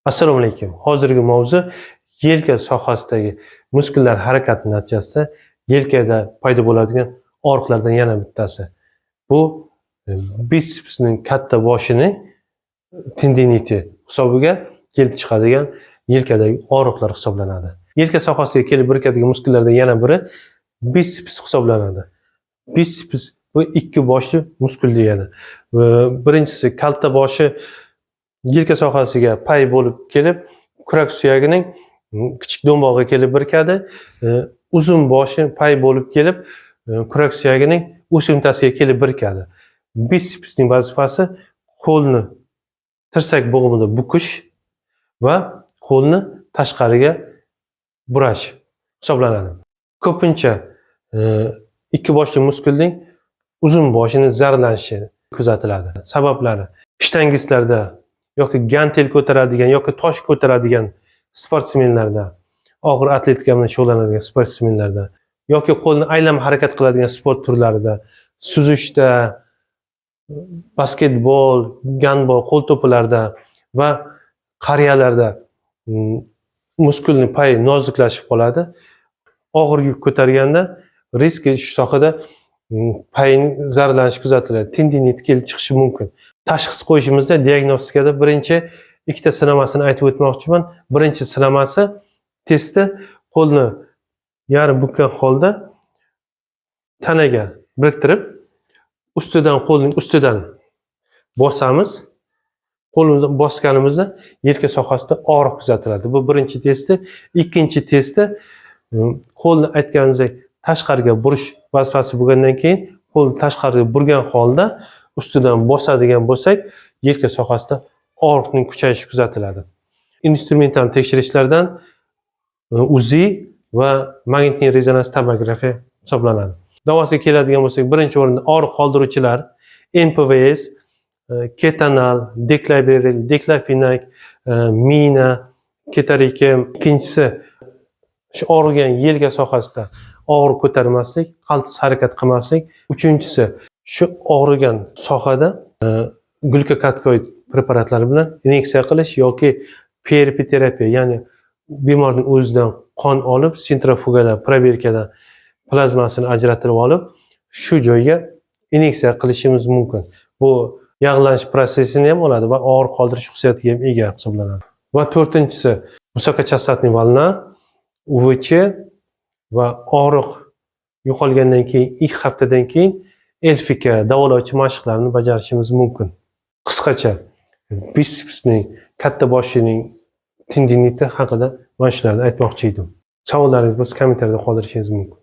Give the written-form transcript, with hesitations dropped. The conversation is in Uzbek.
Assalomu alaykum. Hozirgi mavzu yelka sohasidagi muskullar harakati natijasida yelkada paydo bo'ladigan og'riqlardan yana bittasi. Bu bisepsning katta boshining tendiniti hisobiga kelib chiqadigan yelkadagi og'riqlar hisoblanadi. Yelka sohasiga kelib birikadigan muskullardan yana biri biceps hisoblanadi. Biceps bu ikki boshli muskul degani. Birinchisi kalta boshi yelka sohasiga pay bo'lib kelib, kurak suyagining kichik do'mbog'iga kelib birikadi. Uzun boshi pay bo'lib kelib, kurak suyagining o'simtasiga kelib birikadi. Bicepsning vazifasi qo'lni tirsak bo'g'imida bukish va qo'lni tashqariga burash hisoblanadi. Ko'pincha ikki boshli muskulning uzun boshini zararlanishi kuzatiladi. Sabablari: shtangistlarda yoki gantel ko'taradigan yoki tosh ko'taradigan sportsmenlarda, og'ir atletika bilan shug'ullanadigan sportsmenlarda yoki qo'lni aylama harakat qiladigan sport turlarida, suzishda, basketbol, gandbol, qo'l to'pilarda va qariyalarda muskulning payi noziklashib qoladi. Og'ir yuk ko'targanda riski shu sohada payning zararlanishi kuzatiladi. Tendinit kelib chiqishi mumkin. Tashxis qo'yishimizda diagnostikada birinchi ikkita sinamasini aytib o'tmoqchiman. Birinchi sinamasi testda qo'lni yarim bukkan holda tanaga biriktirib, qo'lning ustidan bosamiz. Qo'limizni bosganimizda yelka sohasida og'riq kuzatiladi. Bu birinchi testi. Ikkinchi testi qo'lni aytganimizdek tashqariga burish vazifasi bo'lgandan keyin qo'lni tashqariga burgan holda ustidan bosadigan bo'lsak, yelka sohasida og'riqning kuchayishi kuzatiladi. Instrumental tekshirishlardan UZI va magnitniy rezonans tomografiya hisoblanadi. Davosiga keladigan bo'lsak, birinchi o'rinda og'riq qoldiruvchilar NPVS, ketanal, deklaberil, deklafenak, mina, ketarikem. Ikkinchisi shu og'rigan yelka sohasida og'ir ko'tarmaslik, qaltis harakat qilmaslik. Uchinchisi shu og'rigan sohada glukokortikoid preparatlari bilan inyeksiya qilish yoki PRP terapiya, ya'ni bemorning o'zidan qon olib, sentrifugada, proberkada plazmasini ajratib olib, shu joyga inyeksiya qilishimiz mumkin. Bu yog'lanish prosesini ham oladi va og'ir qoldirish xususiyatiga ham ega hisoblanadi. Va to'rtinchisi высокочастотный волна, UVC va og'riq yo'qolgandan keyin 2 haftadan keyin LFK davolovchi mashqlarni bajarishimiz mumkin. Qisqacha bisepsning katta boshining tendiniti haqida mana shularni aytmoqchi edim. Savollaringiz bo'lsa kommentariyada qoldirishingiz mumkin.